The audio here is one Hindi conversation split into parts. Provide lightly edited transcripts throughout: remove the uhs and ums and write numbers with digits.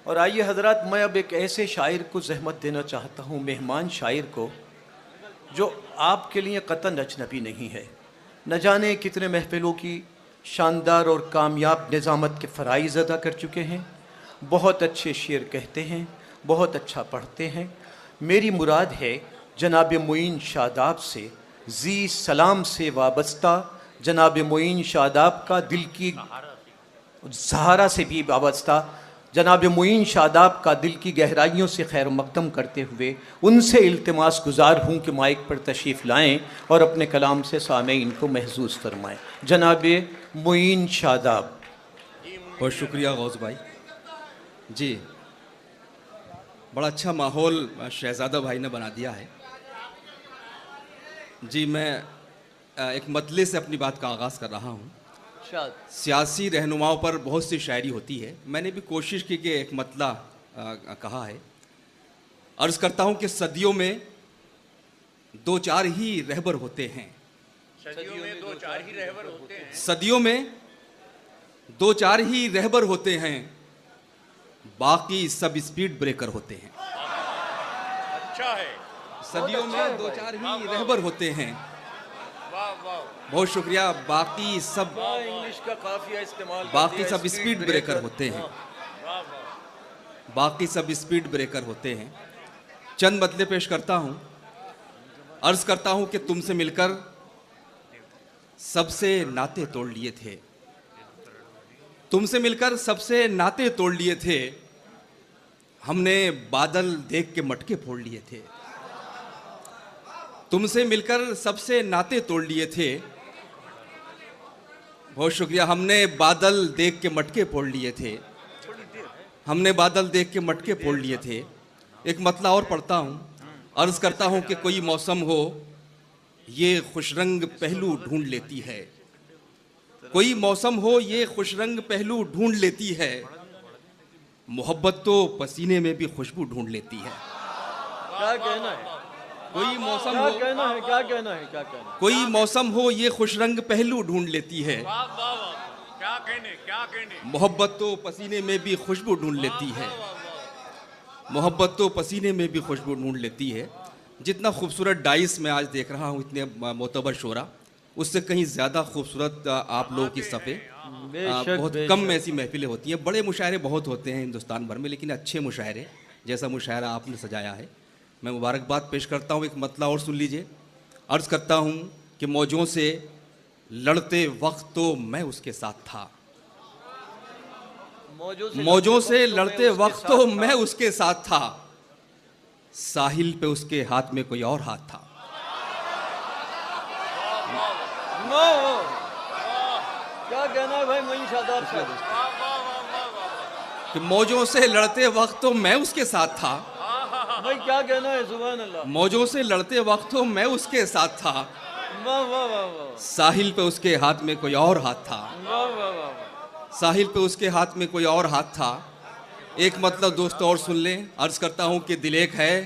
और आइए हजरत, मैं अब एक ऐसे शायर को ज़हमत देना चाहता हूँ, मेहमान शायर को, जो आपके लिए कतन अजनबी नहीं है। न जाने कितने महफिलों की शानदार और कामयाब निज़ामत के फ़राइज़ अदा कर चुके हैं, बहुत अच्छे शेर कहते हैं, बहुत अच्छा पढ़ते हैं। मेरी मुराद है जनाब मोइन शादाब से, जी सलाम से वाबस्ता जनाब मोइन शादाब का दिल की सहारा से भी वाबस्ता जनाब मोइन शादाब का दिल की गहराइयों से खैर मकदम करते हुए उनसे इल्तिमास गुजार हूँ कि माइक पर तशरीफ़ लाएँ और अपने कलाम से सामईन को महसूस फरमाएँ। जनाब मोइन शादाब। बहुत शुक्रिया गौस भाई जी, बड़ा अच्छा माहौल शहज़ादा भाई ने बना दिया है जी। मैं एक मतले से अपनी बात का आगाज़ कर रहा हूँ। सियासी रहनुमाओं पर बहुत सी शायरी होती है, मैंने भी कोशिश की कि एक मतला कहा है। अर्ज़ करता हूँ कि सदियों में दो चार ही रहबर होते हैं, सदियों में दो चार ही रहबर होते हैं, बाकी सब स्पीड ब्रेकर होते हैं। अच्छा है, सदियों में दो चार ही रहबर होते हैं। बहुत शुक्रिया। बाकी सब इंग्लिश का काफिया इस्तेमाल, बाकी सब स्पीड ब्रेकर होते हैं, बाकी सब स्पीड ब्रेकर होते हैं। चंद मतले पेश करता हूं। अर्ज करता हूं कि तुमसे मिलकर सबसे नाते तोड़ लिए थे, तुमसे मिलकर सबसे नाते तोड़ लिए थे, हमने बादल देख के मटके फोड़ लिए थे। तुमसे मिलकर सबसे नाते तोड़ लिए थे, बहुत शुक्रिया, हमने बादल देख के मटके फोड़ लिए थे, हमने बादल देख के मटके फोड़ लिए थे। एक मतला और पढ़ता हूँ। अर्ज करता हूँ कि कोई मौसम हो ये खुशरंग पहलू ढूंढ लेती है, कोई मौसम हो ये खुशरंग पहलू ढूंढ लेती है, मोहब्बत तो पसीने में भी खुशबू ढूंढ लेती है। क्या कहना है? कोई मौसम क्या हो, कहना है? क्या कहना है? क्या कहना है? कोई मौसम हो ये खुशरंग पहलू ढूंढ लेती है, क्या कहने, मोहब्बत तो पसीने में भी खुशबू ढूंढ लेती है, मोहब्बत तो पसीने में भी खुशबू ढूंढ लेती है। जितना खूबसूरत डाइस मैं आज देख रहा हूँ, इतने मोतबर शोरा, उससे कहीं ज़्यादा खूबसूरत आप लोगों की सफ़े बहुत कम ऐसी महफिलें होती हैं। बड़े मुशायरे बहुत होते हैं हिंदुस्तान भर में, लेकिन अच्छे मुशायरे जैसा मुशायरा आपने सजाया है, मैं मुबारकबाद पेश करता हूँ। एक मतला और सुन लीजिए। अर्ज़ करता हूँ कि मौजों से लड़ते वक्त तो मैं उसके साथ था, मौजों से लड़ते वक्त तो मैं उसके साथ था, साहिल पे उसके हाथ में कोई और हाथ था। क्या कहना है भाई मोइन शादाब साहब? कि मौजों से लड़ते वक्त तो मैं उसके साथ था, भाई क्या कहना है? सुभान अल्लाह। मौजों से लड़ते वक्त तो मैं उसके साथ था, वाह वाह वाह वाह, साहिल पे उसके हाथ में कोई और हाथ था, वाह वाह वाह, साहिल पे उसके हाथ में कोई और हाथ था। एक मतलब दोस्त और सुन लें। अर्ज करता हूँ कि दिल एक है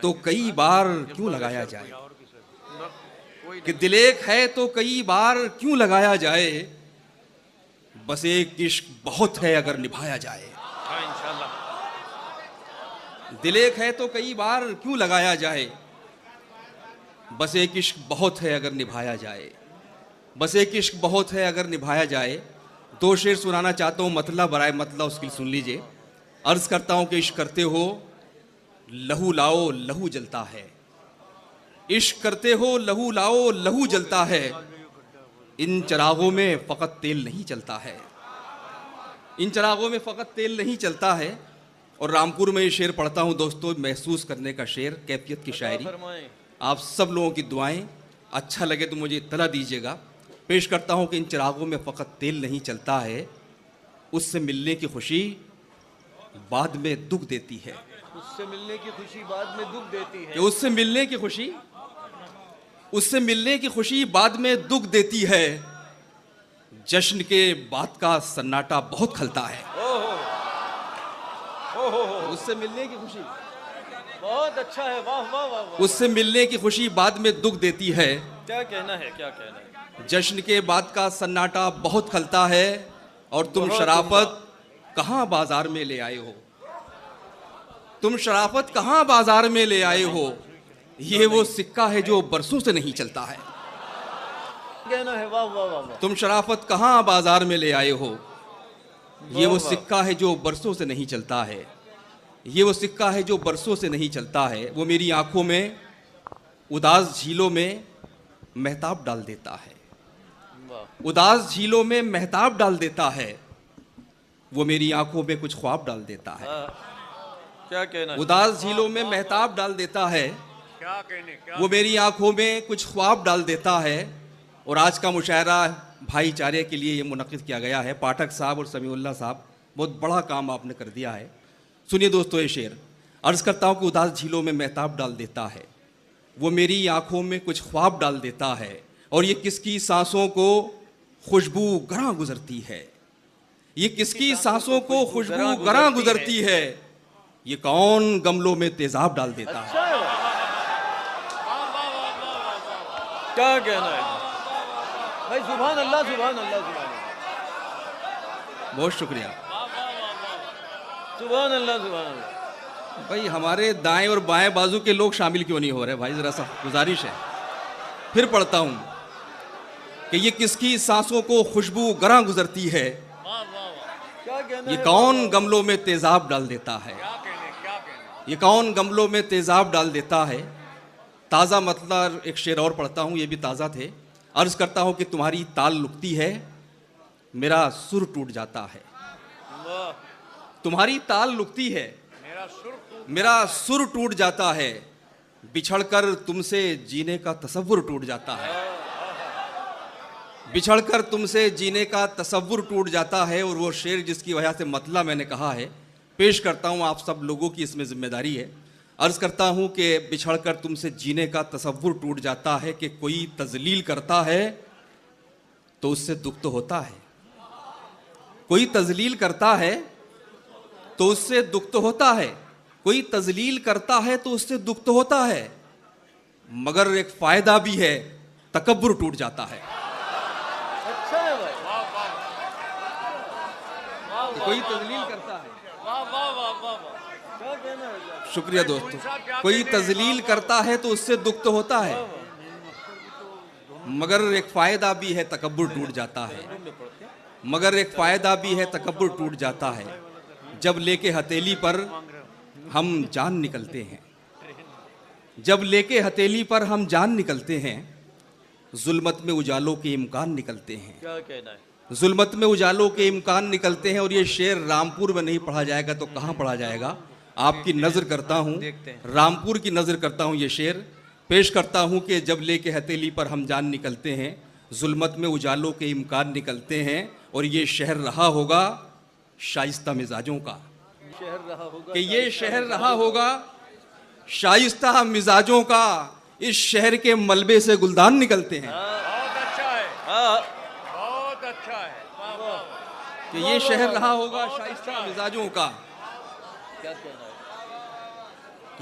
तो कई बार क्यों लगाया जाए, कि दिल एक है तो कई बार क्यों लगाया जाए, बस एक इश्क बहुत है अगर निभाया जाए। दिल एक है तो कई बार क्यों लगाया जाए, बस एक इश्क बहुत है अगर निभाया जाए, बस एक इश्क बहुत है अगर निभाया जाए। दो शेर सुनाना चाहता हूँ, मतला बराए मतला उसकी सुन लीजिए। अर्ज करता हूँ कि इश्क करते हो लहू लाओ लहू जलता है, इश्क करते हो लहू लाओ लहू जलता है, इन चरागों में फ़कत तेल नहीं चलता है, इन चरागों में फ़कत तेल नहीं चलता है। और रामपुर में ये शेर पढ़ता हूँ दोस्तों, महसूस करने का शेर, कैफियत की शायरी। आप सब लोगों की दुआएं, अच्छा लगे तो मुझे इत्तला दीजिएगा। पेश करता हूँ कि इन चिरागों में फ़कत तेल नहीं चलता है, उससे मिलने की खुशी बाद में दुख देती है, उससे मिलने की खुशी बाद में दुख देती है, कि उससे मिलने की खुशी, उससे मिलने की खुशी बाद में दुख देती है, जश्न के बाद का सन्नाटा बहुत खलता है। उससे मिलने की खुशी बहुत अच्छा है, वाह वाह वाह वाह। उससे मिलने की खुशी बाद में दुख देती है, क्या कहना है? क्या कहना है? जश्न के बाद का सन्नाटा बहुत खलता है, और तुम शराफत कहाँ बाजार में ले आए हो, तुम शराफत कहाँ बाजार में ले आए हो, ये वो सिक्का है जो बरसों से नहीं चलता है। कहना है वाह वाह वाह वाह। तुम शराफत कहाँ बाजार में ले आए हो, ये वो सिक्का है जो बरसों से नहीं चलता है। ये वो सिक्का है जो बरसों से नहीं चलता है। वो मेरी आंखों में उदास झीलों में महताब डाल देता है। उदास झीलों में महताब डाल देता है। वो मेरी आंखों में कुछ ख्वाब डाल देता है। क्या कहना है? उदास झीलों में महताब डाल देता है। क्या कहने क्या वो मेरी आंखों में कुछ ख्वाब डाल देता है। और आज का मुशायरा भाईचारे के लिए ये मुनक्किद किया गया है। पाठक साहब और समीउल्लाह साहब, बहुत बड़ा काम आपने कर दिया है। सुनिए दोस्तों ये शेर। अर्ज करता हूँ कि उदास झीलों में महताब डाल देता है, वो मेरी आंखों में कुछ ख्वाब डाल देता है। और ये किसकी सांसों को खुशबू गरां गुजरती है, ये किसकी सांसों को खुशबू गरां गुजरती है, ये कौन गमलों में तेजाब डाल देता है। क्या कहना है भाई? सुभान अल्लाह सुभान अल्लाह सुभान अल्लाह बहुत शुक्रिया सुभान अल्लाह सुभान अल्लाह। भाई। हमारे दाएं और बाएं बाजू के लोग शामिल क्यों नहीं हो रहे भाई? जरा सा गुजारिश है। फिर पढ़ता हूं कि ये किसकी सांसों को खुशबू गरां गुजरती है, क्या कहना ये है? कौन गमलों में तेजाब डाल देता है, क्या कहने ये कौन गमलों में तेजाब डाल देता है। ताज़ा मतलब एक शेर और पढ़ता हूँ, ये भी ताज़ा थे। अर्ज करता हूँ कि तुम्हारी ताल लुकती है, मेरा सुर टूट जाता है। वाह। तुम्हारी ताल लुकती है, मेरा सुर टूट जाता है। बिछड़कर तुमसे जीने का तसव्वुर टूट जाता है, बिछड़कर तुमसे जीने का तसव्वुर टूट जाता है। और वो शेर जिसकी वजह से मतला मैंने कहा है, पेश करता हूँ। आप सब लोगों की इसमें जिम्मेदारी है। अर्ज करता हूँ कि बिछड़कर तुमसे जीने का तसव्वुर टूट जाता है कि कोई तजलील करता है तो उससे दुख तो होता है, कोई तजलील करता है तो उससे दुख तो होता है, कोई तजलील करता है तो उससे दुख तो होता है, मगर एक फायदा भी है, तकब्बुर टूट जाता है। अच्छा है भाई। कोई तजलील करता है, वाह वाह वाह वाह वाह। क्या कहना है? शुक्रिया दोस्तों। कोई तजलील करता है तो उससे दुख तो होता है, मगर एक फायदा भी है, तकब्बुर टूट जाता है, मगर एक फायदा भी है, तकब्बुर टूट जाता है। जब लेके हथेली पर हम जान निकलते हैं, जब लेके हथेली पर हम जान निकलते हैं, जुल्मत में उजालों के इम्कान निकलते हैं, क्या कहना है? जुल्मत में उजालों के इम्कान निकलते हैं। और ये शेर रामपुर में नहीं पढ़ा जाएगा तो कहाँ पढ़ा जाएगा? आपकी नज़र करता हूँ, रामपुर की नज़र करता हूँ। ये शेर पेश करता हूँ कि जब लेके हथेली पर हम जान निकलते हैं, जुल्मत में उजालों के इम्कान निकलते हैं। और ये शहर रहा होगा शाइस्ता मिजाजों का, शहर रहा होगा कि ये शहर रहा होगा शाइस्ता मिजाजों का। इस शहर के मलबे से गुलदान निकलते हैं, बहुत अच्छा है, हाँ। बहुत अच्छा है। वाह वाह वाह। कि ये शहर रहा होगा शाइस्ता मिजाजों का, क्या कहना है?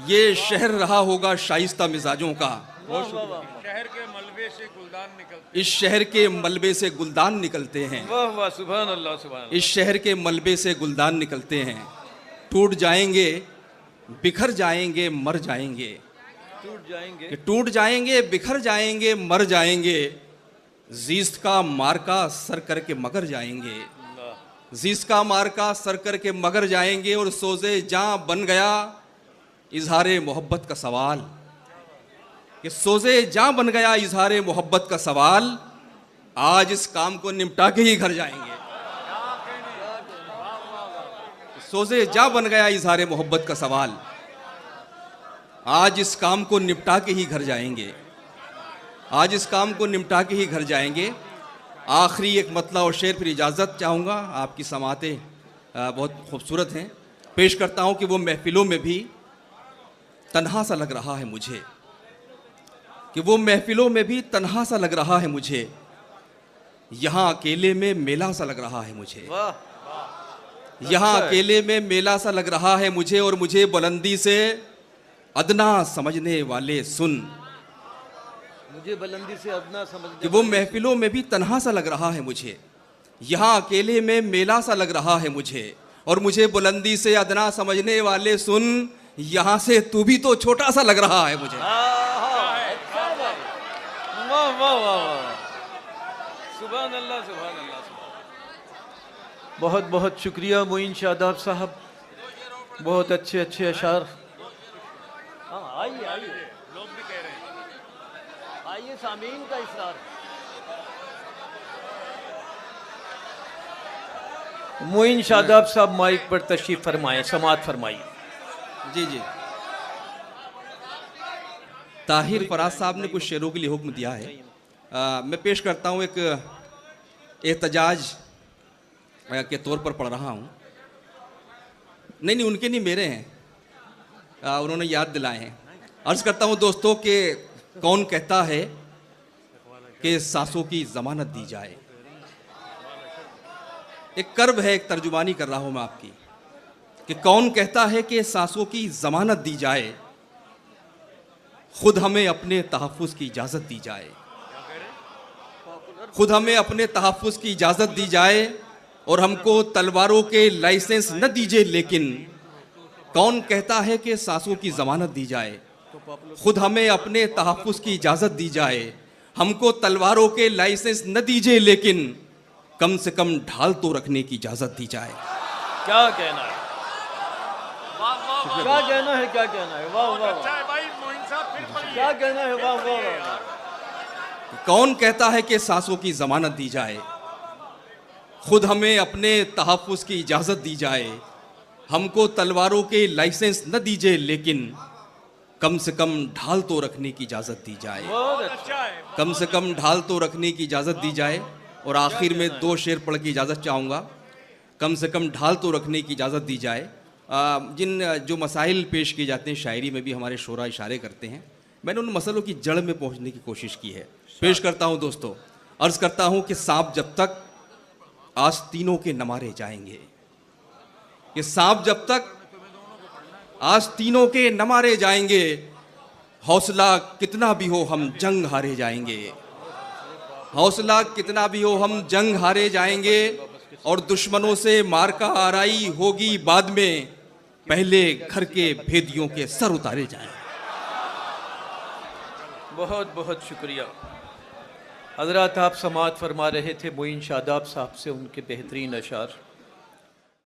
ये शहर रहा होगा शाइस्ता मिजाजों का। वाह वाह वाह। शहर के मलबे से गुलदान निकलते इस शहर के मलबे से गुलदान निकलते हैं, वाह वाह सुभान अल्लाह सुभान अल्लाह। इस शहर के मलबे से गुलदान निकलते हैं। टूट जाएंगे, बिखर जाएंगे, मर जाएंगे, टूट जाएंगे। कि टूट जाएंगे, बिखर जाएंगे, मर जाएंगे। जीस्त का मार्का सर करके मगर जाएंगे, जीस्त का मार्का सर करके मगर जाएंगे। और सोजे जां बन गया इजहारे मोहब्बत का सवाल, कि सोजे जां बन गया इजहारे मोहब्बत का सवाल। आज इस काम को निपटा के ही घर जाएंगे, सोजे जां बन गया इजहारे मोहब्बत का सवाल। आज इस काम को निपटा के ही घर जाएंगे, आज इस काम को निपटा के ही घर जाएंगे। आखिरी एक मतला और शेर, फिर इजाज़त चाहूँगा। आपकी समातें बहुत खूबसूरत हैं। पेश करता हूँ कि वो महफिलों में भी तन्हा सा लग रहा है मुझे, कि वो महफिलों में भी तन्हा सा लग रहा है मुझे। यहाँ अकेले में मेला सा लग रहा है मुझे, वाह। यहाँ अकेले में मेला सा लग रहा है मुझे। और मुझे बुलंदी से अदना समझने वाले सुन, मुझे बुलंदी से अदना समझ कि वो महफिलों में भी तन्हा सा लग रहा है मुझे। यहाँ अकेले में मेला सा लग रहा है मुझे। और मुझे बुलंदी से अदना समझने वाले सुन, यहां से तू भी तो छोटा सा लग रहा है मुझे। वाह वाह वाह वाह, सुभान अल्लाह सुभान अल्लाह। बहुत बहुत शुक्रिया मोइन शादाब साहब, बहुत अच्छे अच्छे अशार। हाँ आइए आइए, लोग भी कह रहे हैं। आइए, सामीन का इसरार। मोइन शादाब साहब माइक पर तशरीफ फरमाएं, समात फरमाइए। जी जी। ताहिर फराज साहब ने कुछ शेरों के लिए हुक्म दिया है, मैं पेश करता हूँ। एक एहतजाज के तौर पर पढ़ रहा हूँ। नहीं, उनके नहीं, मेरे हैं, उन्होंने याद दिलाए हैं। अर्ज करता हूँ दोस्तों कि कौन कहता है कि सांसों की जमानत दी जाए। एक कर्ब है, एक तर्जुमानी कर रहा हूँ मैं आपकी, कि कौन कहता है कि सांसों की जमानत दी जाए, खुद हमें अपने तहफ़्फ़ुज़ की इजाज़त दी जाए। खुद हमें अपने तहफ़्फ़ुज़ की इजाज़त दी जाए और हमको तलवारों के लाइसेंस न दीजिए, लेकिन कौन कहता है कि सांसों की ज़मानत दी जाए, खुद हमें अपने तहफ़्फ़ुज़ की इजाज़त दी जाए, हमको तलवारों के लाइसेंस न दीजिए, लेकिन कम से कम ढाल तो रखने की इजाज़त दी जाए। क्या कहना है, क्या कहना है, क्या कहना है, वाह वाह अच्छा है भाई, मोइन साहब फिर पढ़िए। क्या कहना है, वाह वाह वाह। कौन कहता है कि सांसों की ज़मानत दी जाए, खुद हमें अपने तहफ़्फ़ुज़ की इजाज़त दी जाए, हमको तलवारों के लाइसेंस न दीजिए, लेकिन कम से कम ढाल तो रखने की इजाज़त दी जाए। बहुत अच्छा। अच्छा है। कम से कम ढाल तो रखने की इजाज़त दी जाए। और आखिर में दो शेर पढ़ के इजाज़त चाहूँगा। कम से कम ढाल तो रखने की इजाज़त दी जाए। जिन जो मसाइल पेश किए जाते हैं शायरी में भी हमारे शोरा इशारे करते हैं, मैंने उन मसलों की जड़ में पहुँचने की कोशिश की है। पेश करता हूँ दोस्तों, अर्ज़ करता हूँ कि सांप जब तक आस्तीनों के न मारे जाएंगे, कि सांप जब तक आस्तीनों के न मारे जाएंगे, हौसला कितना भी हो हम जंग हारे जाएंगे। हौसला कितना भी हो हम जंग हारे जाएंगे, और दुश्मनों से मार का आराई होगी बाद में, पहले घर के भेदियों के सर उतारे जाएं। बहुत बहुत शुक्रिया हजरत। आप समात फरमा रहे थे मोइन शादाब साहब से उनके बेहतरीन अशार।